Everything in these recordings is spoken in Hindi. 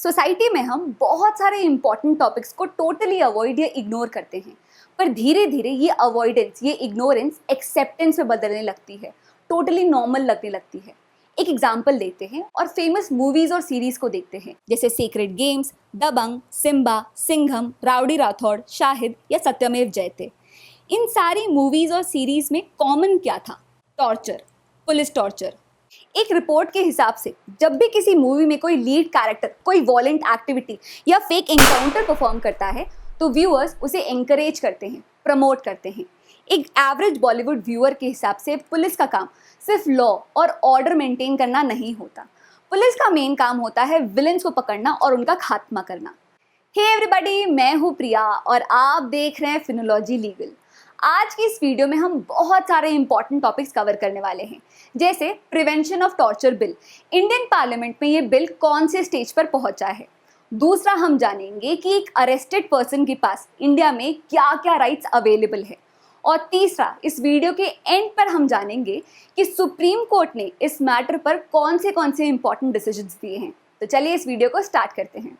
सोसाइटी में हम बहुत सारे इंपॉर्टेंट टॉपिक्स को टोटली अवॉइड या इग्नोर करते हैं, पर धीरे धीरे ये अवॉइडेंस, ये इग्नोरेंस एक्सेप्टेंस में बदलने लगती है, टोटली नॉर्मल लगने लगती है। एक एग्जाम्पल लेते हैं और फेमस मूवीज और सीरीज को देखते हैं, जैसे सेक्रेड गेम्स, दबंग, सिम्बा, सिंघम, राउडी राठौड़, शाहिद या सत्यमेव जयते। इन सारी मूवीज और सीरीज में कॉमन क्या था? Torture, police torture. एक रिपोर्ट के हिसाब से जब भी किसी मूवी में कोई लीड कैरेक्टर कोई वॉलेंट एक्टिविटी या फेक एनकाउंटर परफॉर्म करता है तो व्यूअर्स उसे एंकरेज करते हैं, प्रमोट करते हैं। एक एवरेज बॉलीवुड व्यूअर के हिसाब से पुलिस का काम सिर्फ लॉ और ऑर्डर मेंटेन करना नहीं होता। पुलिस का मेन काम होता है विलेंस को पकड़ना और उनका खात्मा करना। हे एवरीबॉडी, मैं हूँ प्रिया और आप देख रहे हैं फिनोलॉजी लीगल। आज की इस वीडियो में हम बहुत सारे इंपॉर्टेंट टॉपिक्स कवर करने वाले हैं, जैसे prevention of torture bill. Indian parliament में ये बिल कौन से स्टेज पर पहुंचा है। दूसरा, हम जानेंगे कि एक अरेस्टेड पर्सन के पास इंडिया में क्या क्या राइट्स अवेलेबल है। और तीसरा, इस वीडियो के एंड पर हम जानेंगे कि सुप्रीम कोर्ट ने इस मैटर पर कौन से इंपॉर्टेंट डिसीजंस दिए हैं। तो चलिए इस वीडियो को स्टार्ट करते हैं।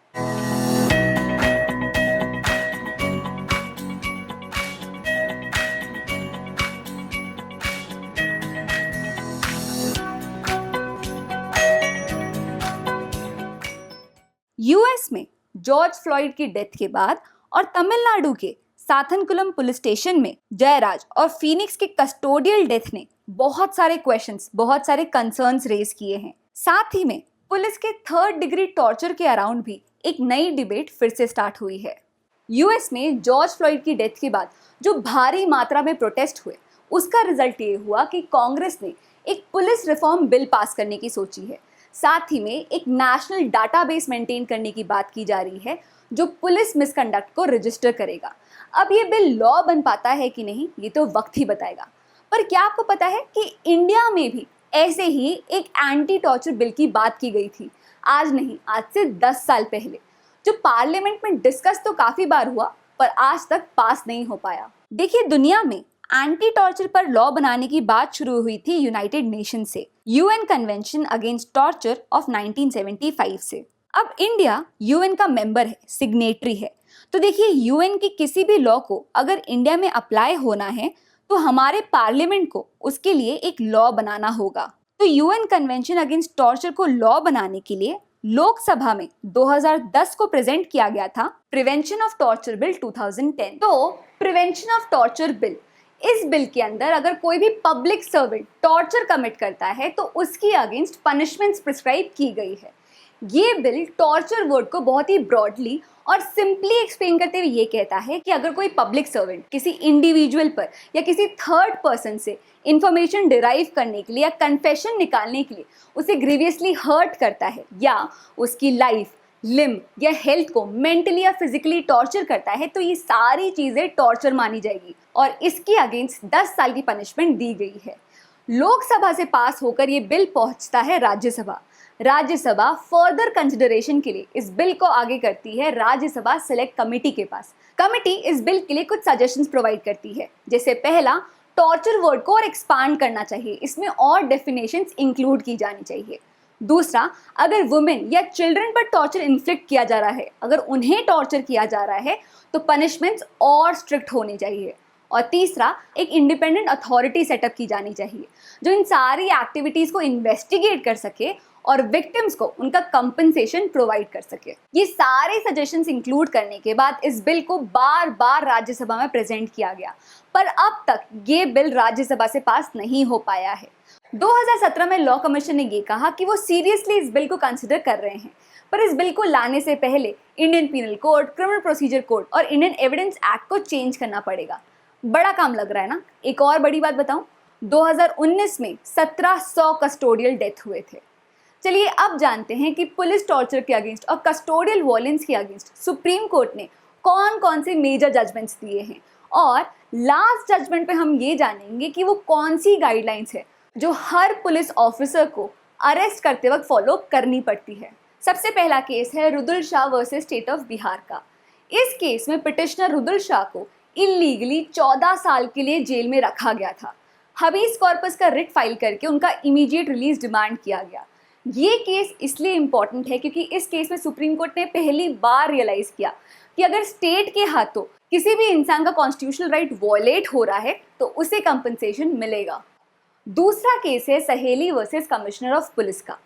यूएस में जॉर्ज फ्लॉयड की डेथ के बाद और तमिलनाडु के साथनकुलम पुलिस स्टेशन में जयराज और फीनिक्स के कस्टोडियल डेथ ने बहुत सारे क्वेश्चंस, बहुत सारे कंसर्न्स रेज किए हैं। साथ ही में पुलिस के थर्ड डिग्री टॉर्चर के अराउंड भी एक नई डिबेट फिर से स्टार्ट हुई है। यूएस में जॉर्ज फ्लॉयड की डेथ के बाद जो भारी मात्रा में प्रोटेस्ट हुए, उसका रिजल्ट ये हुआ कि कांग्रेस ने एक पुलिस रिफॉर्म बिल पास करने की सोची है। साथ ही में एक नेशनल डाटाबेस मेंटेन करने की बात की जा रही है जो पुलिस मिसकंडक्ट को रजिस्टर करेगा। अब ये बिल लॉ बन पाता है कि नहीं, ये तो वक्त ही बताएगा। पर क्या आपको पता है कि इंडिया में भी ऐसे ही एक एंटी टॉर्चर बिल की बात की गई थी, आज नहीं, आज से 10 साल पहले, जो पार्लियामेंट में डिस्कस तो काफी बार हुआ पर आज तक पास नहीं हो पाया। देखिए, दुनिया में एंटी टॉर्चर पर लॉ बनाने की बात शुरू हुई थी यूनाइटेड नेशन से, UN convention against torture of 1975 से। अब इंडिया यूएन का मेंबर है, सिग्नेटरी है। तो देखिए, यूएन की किसी भी लॉ को अगर इंडिया में अप्लाई होना है तो हमारे पार्लियामेंट को उसके लिए एक लॉ बनाना होगा। तो यूएन कन्वेंशन अगेंस्ट टॉर्चर को लॉ बनाने के लिए लोकसभा में 2010 को प्रेजेंट किया गया था प्रिवेंशन ऑफ टॉर्चर बिल 2010। तो प्रिवेंशन ऑफ टॉर्चर बिल, इस बिल के अंदर अगर कोई भी पब्लिक सर्वेंट टॉर्चर कमिट करता है तो उसकी अगेंस्ट पनिशमेंट्स प्रिस्क्राइब की गई है। ये बिल टॉर्चर वर्ड को बहुत ही ब्रॉडली और सिंपली एक्सप्लेन करते हुए ये कहता है कि अगर कोई पब्लिक सर्वेंट किसी इंडिविजुअल पर या किसी थर्ड पर्सन से इंफॉर्मेशन डिराइव करने के लिए या कन्फेशन निकालने के लिए उसे ग्रीवियसली हर्ट करता है या उसकी लाइफ, लिम्ब या हेल्थ को मेंटली या फिजिकली टॉर्चर करता है, तो ये सारी चीजें टॉर्चर मानी जाएगी और इसके अगेंस्ट 10 साल की पनिशमेंट दी गई है। लोकसभा से पास होकर ये बिल पहुंचता है राज्यसभा। राज्यसभा फर्दर कंसिडरेशन के लिए इस बिल को आगे करती है राज्यसभा सिलेक्ट कमेटी के पास। कमेटी इस बिल के लिए कुछ सजेशंस प्रोवाइड करती है, जैसे पहला, टॉर्चर वर्ड को और एक्सपांड करना चाहिए, इसमें और डेफिनेशंस इंक्लूड की जानी चाहिए। दूसरा, अगर वुमेन या चिल्ड्रन पर टॉर्चर इन्फ्लिक्ट किया जा रहा है, अगर उन्हें टॉर्चर किया जा रहा है तो पनिशमेंट्स और स्ट्रिक्ट होनी चाहिए। और तीसरा, एक इंडिपेंडेंट अथॉरिटी सेटअप की जानी चाहिए जो इन सारी एक्टिविटीज़ को इन्वेस्टिगेट कर सके और विक्टिम्स को उनका कंपनसेशन प्रोवाइड कर सके। ये सारे सजेशंस इंक्लूड करने के बाद इस बिल को बार बार राज्यसभा में प्रेजेंट किया गया, पर अब तक ये बिल राज्यसभा से पास नहीं हो पाया है। 2017 में लॉ कमीशन ने ये कहा कि वो सीरियसली इस बिल को कंसिडर कर रहे हैं, पर इस बिल को लाने से पहले Indian penal code, criminal procedure code और इंडियन एविडेंस एक्ट को चेंज करना पड़ेगा। बड़ा काम लग रहा है ना। एक और बड़ी बात बताऊं, 2019 में 1700 कस्टोडियल डेथ हुए थे। चलिए अब जानते हैं कि पुलिस टॉर्चर के अगेंस्ट और कस्टोडियल वायलेंस के अगेंस्ट सुप्रीम कोर्ट ने कौन से मेजर जजमेंट्स दिए हैं, और लास्ट जजमेंट पे हम ये जानेंगे कि वो कौन सी गाइडलाइंस है जो हर पुलिस ऑफिसर को अरेस्ट करते वक्त फॉलो करनी पड़ती है। सबसे पहला केस है Rudul Shah versus state of Bihar का। इस केस में पिटिशनर रुदुल शाह को इलीगली 14 साल के लिए जेल में रखा गया था। हबीस कॉर्पस का रिट फाइल करके उनका इमीडिएट रिलीज डिमांड किया गया, ये केस इसलिए इम्पॉर्टेंट है क्योंकि इस केस में सुप्रीम कोर्ट ने पहली बार रियलाइज किया कि अगर स्टेट के हाथों किसी भी इंसान का कॉन्स्टिट्यूशनल राइट वॉयलेट हो रहा है तो उसे कंपनसेशन मिलेगा। दूसरा केस है सहेली वर्सेस कमिश्नर ऑफ पुलिस का।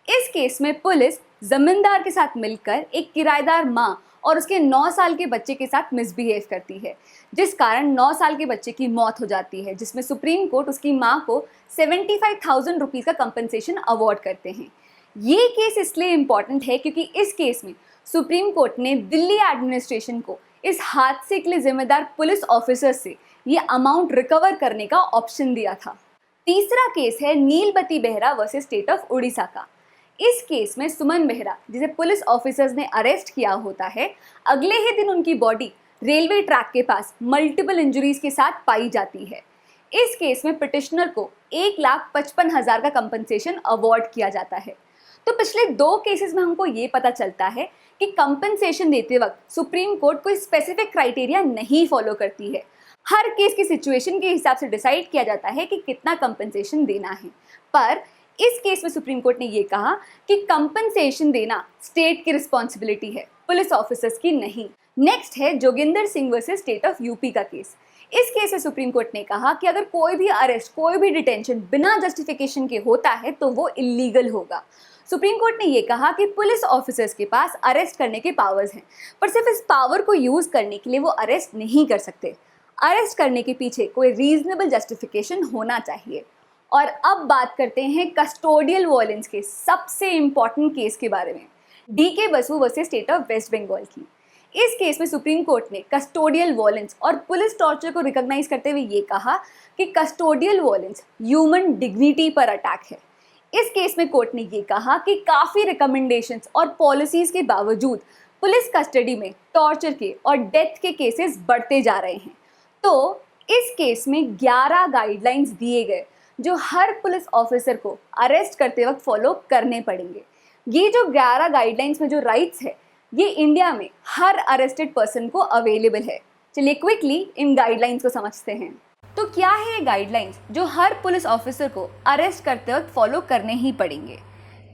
इस केस में पुलिस जमींदार के साथ मिलकर एक किराएदार माँ और उसके 9 साल के बच्चे के साथ मिसबिहेव करती है, जिस कारण 9 साल के बच्चे की मौत हो जाती है, जिसमें सुप्रीम कोर्ट उसकी माँ को 75,000 रुपीज़ का कंपनसेशन अवार्ड करते हैं। ये केस इसलिए इम्पॉर्टेंट है क्योंकि इस केस में सुप्रीम कोर्ट ने दिल्ली एडमिनिस्ट्रेशन को इस हादसे के लिए जिम्मेदार पुलिस ऑफिसर से ये अमाउंट रिकवर करने का ऑप्शन दिया था। तीसरा केस है Nilabati Behera versus state of Orissa का। इस केस में सुमन बेहरा, जिसे पुलिस ऑफिसर्स ने अरेस्ट किया होता है, अगले ही दिन उनकी बॉडी रेलवे ट्रैक के पास मल्टीपल इंजरीज के साथ पाई जाती है। इस केस में पिटिशनर को 1,55,000 का कंपनसेशन अवार्ड किया जाता है। तो पिछले 2 केसेस में हमको ये पता चलता है कि कंपनसेशन देते वक्त सुप्रीम कोर्ट कोई स्पेसिफिक क्राइटेरिया नहीं फॉलो करती है। हर केस की सिचुएशन के हिसाब से डिसाइड किया जाता है कि कितना कंपनसेशन देना है। पर इस केस में सुप्रीम कोर्ट ने ये कहा कि कंपनसेशन देना स्टेट की रिस्पॉन्सिबिलिटी है, पुलिस ऑफिसर्स की नहीं। नेक्स्ट है Joginder Singh versus state of UP का केस। इस केस में सुप्रीम कोर्ट ने कहा कि अगर कोई भी अरेस्ट, कोई भी डिटेंशन बिना जस्टिफिकेशन के होता है तो वो इलीगल होगा। सुप्रीम कोर्ट ने ये कहा कि पुलिस ऑफिसर्स के पास अरेस्ट करने के पावर्स हैं, पर सिर्फ इस पावर को यूज़ करने के लिए वो अरेस्ट नहीं कर सकते। अरेस्ट करने के पीछे कोई रीजनेबल जस्टिफिकेशन होना चाहिए। और अब बात करते हैं कस्टोडियल वायलेंस के सबसे इम्पॉर्टेंट केस के बारे में, DK Basu versus state of West Bengal की। इस केस में सुप्रीम कोर्ट ने कस्टोडियल वायलेंस और पुलिस टॉर्चर को रिकॉग्नाइज करते हुए ये कहा कि कस्टोडियल वायलेंस ह्यूमन डिग्निटी पर अटैक है। इस केस में कोर्ट ने ये कहा कि काफ़ी रिकमेंडेशंस और पॉलिसीज़ के बावजूद पुलिस कस्टडी में टॉर्चर के और डेथ के केसेस बढ़ते जा रहे हैं। तो इस केस में 11 गाइडलाइंस दिए गए जो हर पुलिस ऑफिसर को अरेस्ट करते वक्त फॉलो करने पड़ेंगे। ये जो 11 गाइडलाइंस में जो राइट्स है, ये इंडिया में हर अरेस्टेड पर्सन को अवेलेबल है। चलिए क्विकली इन गाइडलाइंस को समझते हैं। तो क्या है ये गाइडलाइंस जो हर पुलिस ऑफिसर को अरेस्ट करते वक्त फॉलो करने ही पड़ेंगे?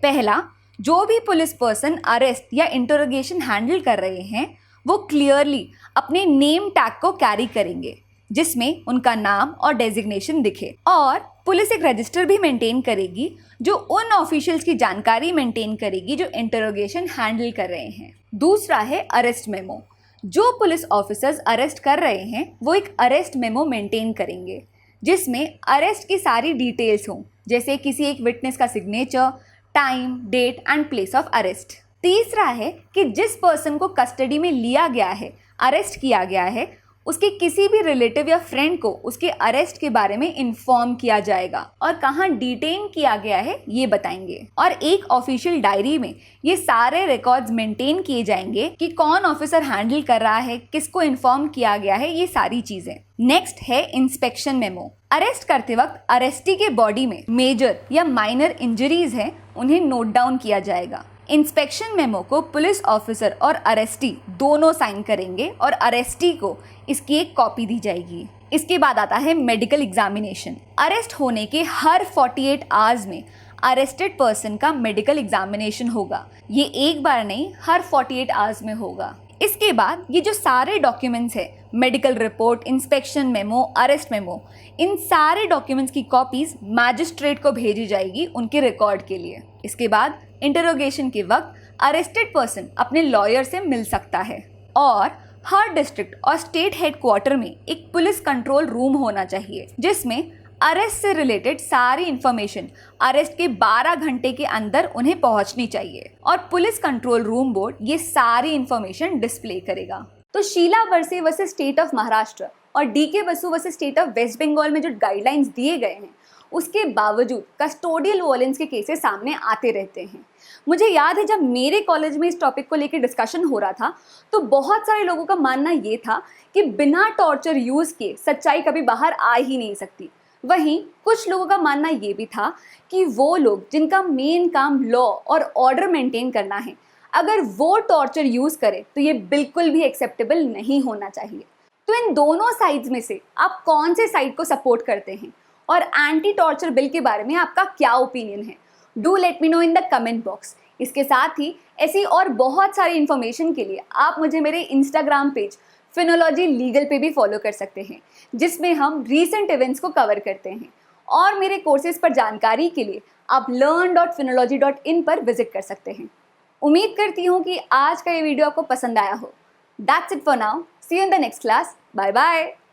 पहला, जो भी पुलिस पर्सन अरेस्ट या इंटरोगेशन हैंडल कर रहे हैं वो क्लियरली अपने नेम टैग को कैरी करेंगे, जिसमें उनका नाम और डेजिग्नेशन दिखे। और पुलिस एक रजिस्टर भी मेंटेन करेगी जो उन ऑफिशियल्स की जानकारी मेंटेन करेगी जो इंटरोगेशन हैंडल कर रहे हैं। दूसरा है अरेस्ट मेमो। जो पुलिस ऑफिसर्स अरेस्ट कर रहे हैं वो एक अरेस्ट मेमो मेंटेन करेंगे जिसमें अरेस्ट की सारी डिटेल्स हों, जैसे किसी एक विटनेस का signature, time, date and place of arrest. तीसरा है कि जिस पर्सन को कस्टडी में लिया गया है, अरेस्ट किया गया है, उसके किसी भी रिलेटिव या फ्रेंड को उसके अरेस्ट के बारे में इन्फॉर्म किया जाएगा और कहाँ डिटेन किया गया है ये बताएंगे। और एक ऑफिशियल डायरी में ये सारे रिकॉर्ड्स मेंटेन किए जाएंगे कि कौन ऑफिसर हैंडल कर रहा है, किसको इन्फॉर्म किया गया है, ये सारी चीज़ें। नेक्स्ट है इंस्पेक्शन मेमो। अरेस्ट करते वक्त अरेस्टी के बॉडी में मेजर या माइनर इंजरीज हैं, उन्हें नोट डाउन किया जाएगा। इंस्पेक्शन मेमो को पुलिस ऑफिसर और अरेस्टी दोनों साइन करेंगे और अरेस्टी को इसकी एक कॉपी दी जाएगी। इसके बाद आता है मेडिकल एग्जामिनेशन। अरेस्ट होने के हर 48 आवर्स में अरेस्टेड पर्सन का मेडिकल एग्जामिनेशन होगा। ये एक बार नहीं, हर 48 आवर्स में होगा। इसके बाद ये जो सारे डॉक्यूमेंट्स है, medical report, inspection memo, arrest memo, इन सारे डॉक्यूमेंट्स की कॉपीज मैजिस्ट्रेट को भेजी जाएगी उनके रिकॉर्ड के लिए। इसके बाद इंटरोगेशन के वक्त अरेस्टेड पर्सन अपने लॉयर से मिल सकता है। और हर डिस्ट्रिक्ट और स्टेट हेडक्वार्टर में एक पुलिस कंट्रोल रूम होना चाहिए जिसमें अरेस्ट से रिलेटेड सारी इंफॉर्मेशन अरेस्ट के 12 घंटे के अंदर उन्हें पहुंचनी चाहिए और पुलिस कंट्रोल रूम बोर्ड ये सारी इंफॉर्मेशन डिस्प्ले करेगा। तो Sheela verse versus state of Maharashtra और DK Basu versus state of West Bengal में जो गाइडलाइंस दिए गए हैं उसके बावजूद कस्टोडियल वायलेंस के केसेस सामने आते रहते हैं। मुझे याद है जब मेरे कॉलेज में इस टॉपिक को लेकर डिस्कशन हो रहा था तो बहुत सारे लोगों का मानना ये था कि बिना टॉर्चर यूज़ किए सच्चाई कभी बाहर आ ही नहीं सकती। वहीं कुछ लोगों का मानना ये भी था कि वो लोग जिनका मेन काम लॉ और ऑर्डर मेंटेन करना है, अगर वो टॉर्चर यूज़ करे तो ये बिल्कुल भी एक्सेप्टेबल नहीं होना चाहिए। तो इन दोनों साइड्स में से आप कौन से साइड को सपोर्ट करते हैं और एंटी टॉर्चर बिल के बारे में आपका क्या ओपिनियन है, do let me know in the comment box. इसके साथ ही ऐसी और बहुत सारी इन्फॉर्मेशन के लिए आप मुझे मेरे इंस्टाग्राम पेज फिनोलॉजी लीगल पे भी फॉलो कर सकते हैं, जिसमें हम रीसेंट इवेंट्स को कवर करते हैं। और मेरे कोर्सेज पर जानकारी के लिए आप learn.phinology.in पर विजिट कर सकते हैं। उम्मीद करती हूँ कि आज का ये वीडियो आपको पसंद आया हो। That's it for now. See you in the next class. Bye bye.